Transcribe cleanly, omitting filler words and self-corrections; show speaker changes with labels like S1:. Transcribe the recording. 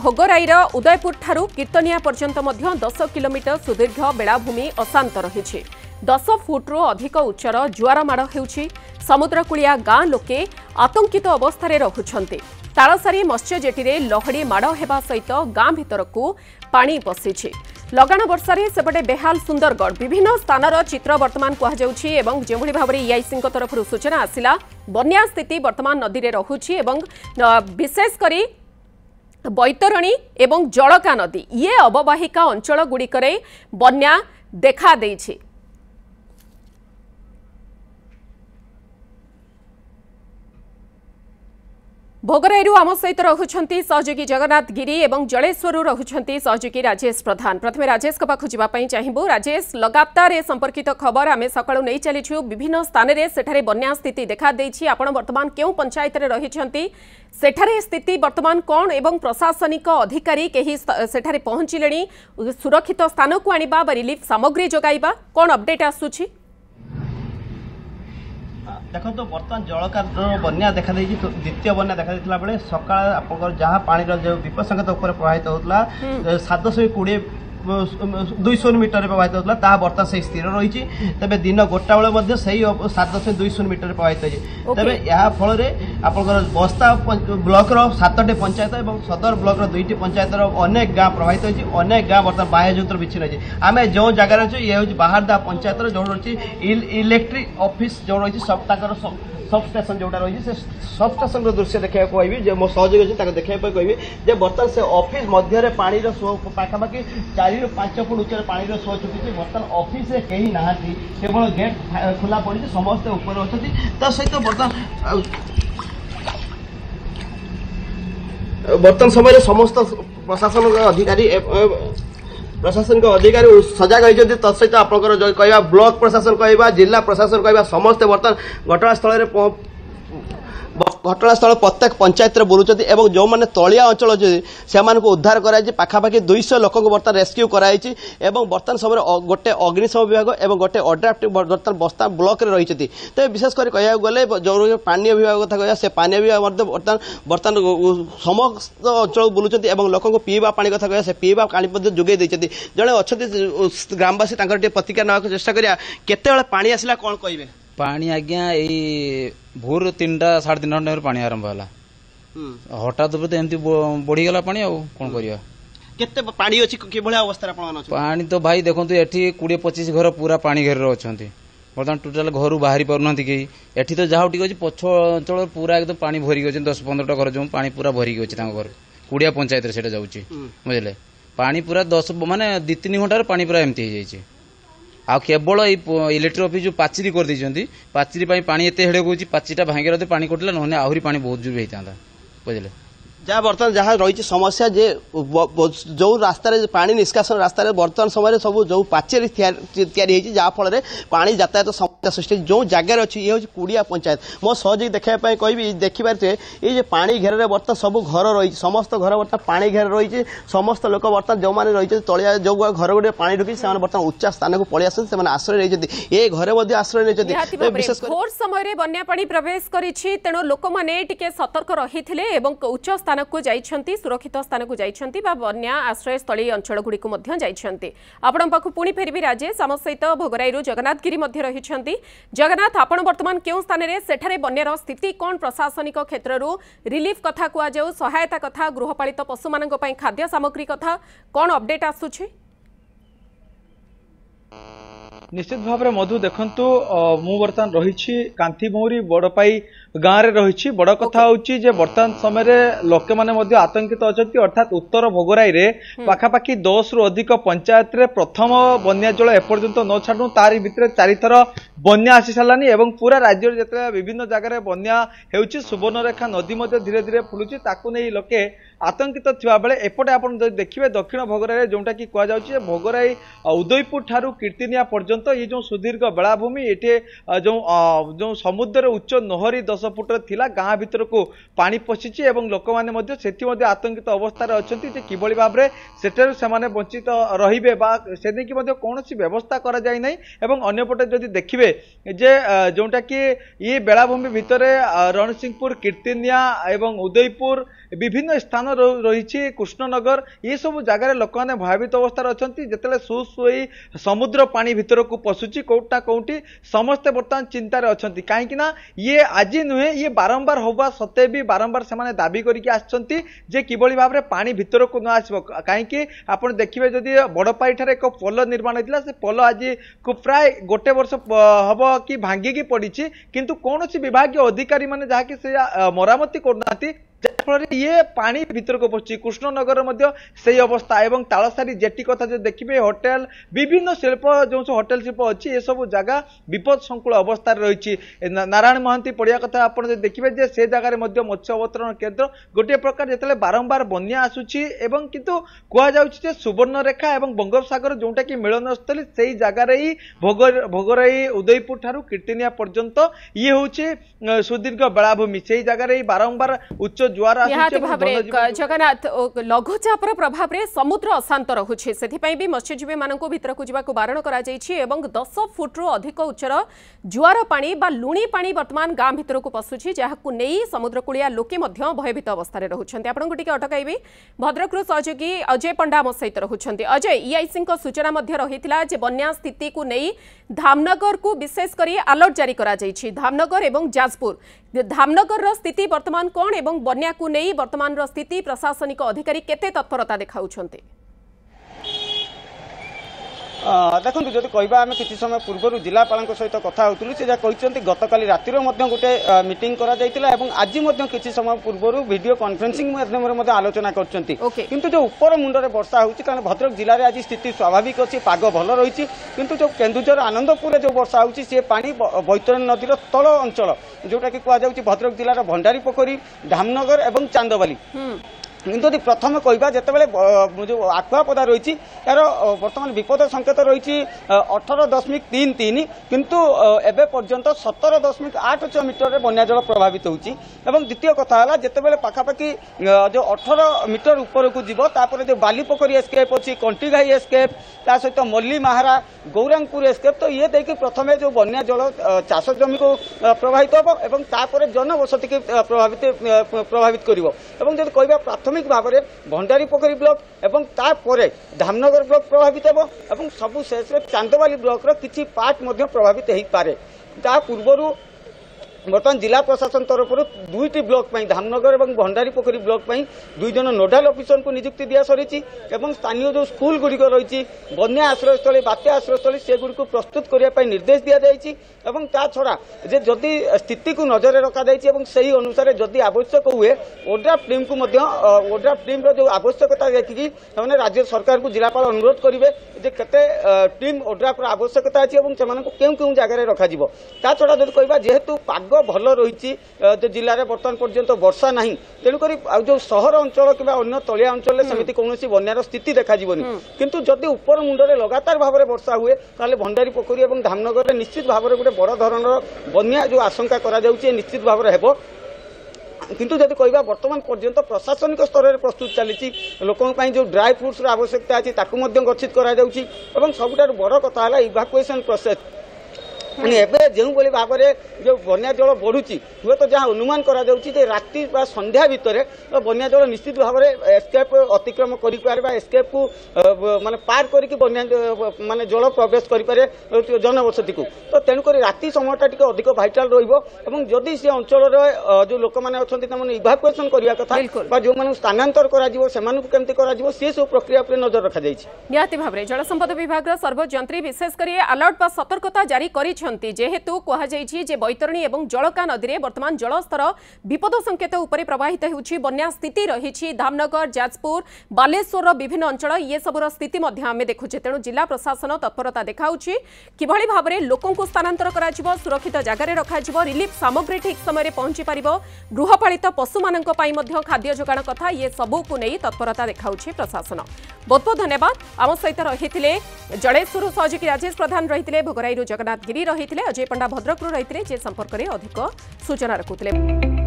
S1: भोगराईर उदयपुर ठारू कीर्तनिया पर्यंत 10 किलोमीटर सुदीर्घ बेलाभूमि अशांत रही 10 फुट्रु अधिक उच्चर जुआर माड़ होउछि। समुद्रकूलिया गाँ लोके आतंकित अवस्था रहुछन्ते। तालसारी मत्स्यजेटी लहड़ी माड़ हेबा सहित गाँ भितरकू पानी पशिछि। लगाण वर्षारे सेपटे बेहाल सुंदरगढ़ विभिन्न स्थानर चित्र वर्तमान कहुछि एवं जेभଳି भाबरे ईआईसी तरफ सूचना आसिला बन्या स्थिति वर्तमान नदी में रहुछि एवं विशेष करी बैतरणी एवं जलका नदी ये अववाहिका अंचल गुड़िकरे बन्या देखा देइछि। भोगराईरू आम सहित रहुछंती सहयोगी जगन्नाथ गिरी एवं जलेश्वरु रहुछंती सहयोगी राजेश प्रधान। प्रथमे राजेश को पाखु जिबा पई चाहिबो। राजेश, लगातार ए संपर्कित खबर आमे सकाळु नै चलीछु विभिन्न स्थान रे सेठारे बन्या स्थिति देखा देइछि। आपण वर्तमान केउ पंचायत रे रहिछंती, सेठारे स्थिति वर्तमान कोन एवं प्रशासनिक अधिकारी केही सेठारे पहुंचिलेनी सुरक्षित स्थान को आनिबा बा रिलीफ सामग्री जोगाइबा कोन अपडेट आसुछि?
S2: देखो तो बर्तमान जलकार बन्या देखा द्वितीय बन्या देखा बेले सका आप जहाँ पानी जो विपद संकेत प्रभावित होता 720 200 मीटर प्रभावित होता ता बर्तमान से स्थिर रही। तेज दिन गोटा बेले से 7.20 मीटर प्रभावित होती। तेज या फल आप बस्ता ब्लॉक 7टी पंचायत और सदर ब्लॉक 2टी पंचायत अनेक गाँ प्रभावित होती। अनेक गाँ बर्तमान बाह्य जंत्र विच्छिन्न होती। आम जो जगार अच्छे ये हूँ बाहरदा पंचायत जो रही इलेक्ट्रिक ऑफिस जो रही सब सब स्टेशन जोटा रही से सब स्टेशन दृश्य देखा कहि मो सहयोगी अच्छे देखा कहि बर्तमान से ऑफिस मध्य पानी पाखापाखि 4 ରୁ 5 फुट उच्च पानी सो चुकी। बर्तमान ऑफिस रे कहीं ना केवल गेट खुला पड़ी समस्ते ऊपर अच्छा सहित बर्तमान समय समस्त प्रशासन अधिकारी सजग होती। तत्सहित आप कह ब्लॉक प्रशासन कह जिला प्रशासन कह समस्ते बर्तमान घटनास्थल प्रत्येक पंचायत में बुलूँ और जो मैंने तलिया अंचल अच्छे से उद्धार कराई पाखापाखि 200 लोक बर्तमान रेस्क्यू कराई। बर्तमान समय गोटे अग्निशम विभाग और गोटे अड्राफ्ट बर्तमान बस्ता ब्लॉक में रही। तो विशेषकर कह गले जो पानी विभाग कथा कह से पानी विभाग बर्तमान समस्त अंचल बुलूँ और लोक पीवा पानी कथा कह से पीवा पानी जोगे जड़े अच्छा ग्रामवासी प्रतिक्रिया ना चेष्टा करा केते पानी आसला कौन कहे
S3: पानी आज्ञा यही भोर 3टा 3:30 घंटा पानी आरंभ है हठात एमती बढ़ीगला पानी कौन करवा
S2: केते पानी अछि कि भले अवस्था
S3: पानी तो भाई देखो एठी 20-25 घर पूरा पानी घेर अच्छा बर्तमान टोटाल घर बाहरी पारना कहीं एठी तो जहाँ टी पछ अंचल पूरा एकदम पानी भरिक अच्छे 10-15टा घर जो पानी पूरा भरिक अच्छे घर कुड़िया पंचायत से जाऊँगी बुझे पानी पूरा 10 माने 2-3 घंटार पानी पूरा एमती हो जाए। आ केवल इलेक्ट्रिक ऑफिस जो पाचेरी कर देइछंती पाचेरी पानी एते हेडे होची पाचेरीटा भांगे पानी कटला नहने आहुरी पानी बहुत जोर होता बुझे
S2: जहाँ बर्तमान जहाँ रही समस्या जे जो रास्तार पानी निष्कासन रास्तार बर्तमान समय सब जो पाचेरी तैयारी जहाँ फल पानी यातायात समस्या सृष्टि जो जगार अच्छी ये हूँ कुड़िया पंचायत मो सहयोगी देखापी कहि देखिपारे ये पानी घेर बर्तमान सब घर रही समस्त घर बर्तमान पानी घेर रही समस्त लोक बर्तमान जो मैंने रही तलिया जो घर गुड़े पानी ढुकी से बर्तमान उच्चा स्थान को पलि आस आश्रय नहीं ये घरे आश्रय नहीं
S1: विशेष भोर समय बन्या पानी प्रवेश करिछि तेणु लोक माने टिके सतर्क रहिथिले एवं उच्च स्थान को जाइछंती सुरक्षित स्थान को जाइछंती बा बन्या आश्रय स्थली अंचल गुडी को मध्य जाइछंती। आपण पाखु पुणी फेरबी राजेश आम सहित भोगराईरू जगन्नाथ गिरी मध्य रहिछंती। जगन्नाथ आपण वर्तमान केउ स्थान रे सेठारे बन्यार स्थिति कोन प्रशासनिक क्षेत्ररू रिलीफ कथा कुआ जाऊ सहायता कथा गृहपालित पशु मानक पई खाद्य सामग्री कथा कोन अपडेट आसुछि?
S4: निश्चित भाव में मधु देखंतु मु बर्तमान रही कांथीभौरी बड़पाई गाँव में रही बड़ कथा हूँ बर्तमान समय लोके मैंने आतंकित अच्छा अर्थात उत्तर भोगराई रे पाखापाखि 10 रु अधिक पंचायत रे प्रथम बन्या जल एपर्यंत न छाड़ू तारी भितर 4 थर बन्या आसी सारानी एवं पूरा राज्य जिते विभिन्न जगह बन्या होउछि सुवर्णरेखा नदी धीरे धीरे फुलुची ताकू नहीं लोके आतंकित थिबा बेले एपटे आपण देखिबे दक्षिण भोगराई जोंटा कि कुआ जाउछि भोगराई उदयपुर ठारू कीर्तिनिया पर्यंत ये जो सुदीर्घ बेलाभूमि एटे जो समुद्र उच्च नहरी 10 फुट थिला गाँ भीतर को पानी पशिछि एवं लोक माने मध्य सेठी मध्य आतंकित अवस्था अछंती जे किबळी भाबरे सेटर से माने वंचित रहिबे बा सेने कि मध्य कोनोसी व्यवस्था करा जाय नै एवं अन्यपटे जदि देखिबे जे जोंटा कि ये बेलाभूमि भितर रणसिंहपुर कीर्तिनिया एवं उदयपुर विभिन्न स्थान रही कृष्णनगर ये सब जगार लोक मैंने भयभीत अवस्था अच्छा जिते सुई समुद्र पानी भितर को पशुची कौटा कौटी समस्ते बर्तमान चिंतार अच्छा कहीं ये आज नुहे ये बारंबार होगा सत्ते भी बारंबार से दाबी करके आसछंती किभली भाव में पानी भितर को न आसब कहीं आप देखिए जदि बड़पाई ठारे एक पोल निर्माण होता से पोल आज को प्राय गोटे वर्ष हम कि भांगिकी पड़ी किंतु कौन विभाग अधिकारी मैंने जहाँकि से मरामती करना फल ये पानी भीतर को पशुची कृष्णनगर से अवस्था एवं तालसारी जेटी कथा जो देखिए होटेल विभिन्न शिल्प जो सब होटेल शिल्प अच्छी ये सब जगह विपद संकुल अवस्था रही नारायण महांती पड़िया कथा आप देखिए से जगार मत्स्य अवतरण केन्द्र गोटे प्रकार जिते बारंबार बन्या आसूची एवं किंतु कहुचे सुवर्णरेखा एवं बंगोपसागर जोटा कि मिलनस्थली से जगार ही भोगराई उदयपुर ठारू कीर्तिनिया पर्यंत ये हूँ सुदीर्घ बेलाभूमि से जगार ही बारंबार उच्च
S1: जगन्नाथ लघुचापर प्रभाव में समुद्र अशांत रहुछि सेथिपई भी मत्स्यजीवी मानक भीतर को जावाक बारण करा जायछि एवं 10 फुट्रु अधिक उच्चर जुआर पानी बा लुणी पानी वर्तमान गाँ भीतर को पशुछि जहाकु नेई समुद्रकूलिया लोके मध्य भयभीत अवस्था रहुछन्ति आपन गुटिके अटकाइबे भद्रकरू सहयोगी अजय पंडा मो सहित रहुछन्ति अजय ईआईसी सूचना मध्य रहितिला जे बन्या स्थिति को नेई धामनगर को विशेष करी अलर्ट जारी करा जायछि धामनगर एवं जाजपुर धामनगर रो स्थिति वर्तमान कोन एवं बन्या को नहीं वर्तमान रो स्थिति प्रशासनिक अधिकारी केते तत्परता देखाउछन्ते
S5: देखो जब कहवा आम कि समय पूर्व जिलापाल सहित कथा होलु से कहते गतकाली रातिर गोटे मीटिंग आज कि समय पूर्व वीडियो कॉन्फ्रेंसिंग माध्यम आलोचना कर जो उपर मुंडे वर्षा होती कारण भद्रक जिले में आज स्थिति स्वाभाविक अच्छी पाग भल रही किंतु जो केन्दुझर आनंदपुर जो वर्षा होती सी पानी बैतरणी नदीर तल अंचल जोटा कि कहुच्छी भद्रक जिलार भंडारी पोखरी धामनगर और चांदबाली किंतु प्रथम कहवा जिते जो आखुआपदा रही यार बर्तमान विपद संकेत रही 18.33 किंतु एबे पर्यंत 17.86 मीटर बन्या जल प्रभावित होची एवं द्वितीय कथा है जिते पाखापाखि जो 18 मीटर ऊपर को जीव तापर जो बालीपोखरी एस्केप अच्छी कंटीघाई एस्केप ता सहित मल्ली महारा गौरांगपुर एस्केप तो ये देखिए प्रथम जो बन्या जल चाष जमी को प्रभावित हम तापर जनबसति की प्रभावित कर जब कहवा प्राथमिक भाव में भंडारी पोखरी ब्लॉक एवं तापर धामनगर ब्लॉक प्रभावित एवं सबु शेष चांदबाली ब्लॉक किसी पार्ट प्रभावित हो पारे पूर्व बर्तमान जिला प्रशासन तरफ दुईटी ब्लॉक धामनगर और भंडारी पोखरी ब्लॉक 2 जन नोडाल ऑफिसर को नियुक्ति दिया सरी स्थानीय जो स्कूल गुड़िक रही बन्या आश्रयस्थली बात्या आश्रयस्थली से गुड़ी प्रस्तुत करने निर्देश दि जाएगी ता छड़ा जे जदि स्थिति को नजर रखा से अनुसार जदि आवश्यक हुए ओड्राफ्ट टीम को ओड्राफ्ट टीम जो आवश्यकता देखिकी राज्य सरकार को जिलापाल अनुरोध करेंगे जे केते टीम ओड्राफ्ट आवश्यकता अच्छी क्यों जगह रखा ता छड़ा जब कहवा जेहेतु पाग भल रही जो जिले में बर्तमान पर्यंत वर्षा ना तेणुक जो सहर अंचल कि अन्य तलिया अंचल सेमती कौन बन्यार स्थिति देखा किंतु जदि उपर मुंडे लगातार भाव में वर्षा हुए ताले भंडारी पोखरी और धामनगर में निश्चित भाव में गोटे बड़ धरणर बन्या जो आशंका करा निश्चित भाव में हेबो किंतु जब कहवा बर्तमान पर्यंत प्रशासनिक स्तर में प्रस्तुत चली लोकों जो ड्राई फ्रुट्स आवश्यकता अच्छी गच्छित करा सबुठ बड़ कथा है इवाकुएसन प्रोसेस जो भाव में जो बन्या जल बढ़ुची हुए तो जहाँ अनुमान करा राति संध्या भितर बन्या जल निश्चित भाव में एस्केप अतिक्रम कर एस्केप को माने पार करके बन्या माने जल प्रवेश करे जनबसती को तो तेणुक राति समयटा टी अधिक भाइटाल रही से अंचल जो लोक मैंने अच्छा इवाकुएसन करने कथा जो स्थानांतर कर सी सब प्रक्रिया पर नजर रखा निहाती भाव में जल संपद विभाग सर्वजंत्री विशेषकर अलर्ट सतर्कता जारी कर जेहेतु कहुई बैतरणी और जलका नदी में वर्तमान जलस्तर विपद संकेत उपर प्रवाहित होउछि बन्या स्थिति रही धामनगर जाजपुर बालेश्वर विभिन्न अंचल ये सबुर स्थिति आम देखुचे तेणु जिला प्रशासन तत्परता देखाउछि किभली भाव में लोकों को स्थानांतर करा सुरक्षित जगार रखा रिलीफ सामग्री ठीक समय पहुंची पार गृहपालित पशु मान खाद्य जोगाण कथा ये सबू को नहीं तत्परता देखाउछि प्रशासन बहुत बहुत धन्यवाद आम सहित रही जड़ेश्वर सहयोगी राजेश प्रधान रही भोगराई जगन्नाथ गिरी रही अजय पंडा भद्रक रही संपर्क में अधिक सूचना रखुले।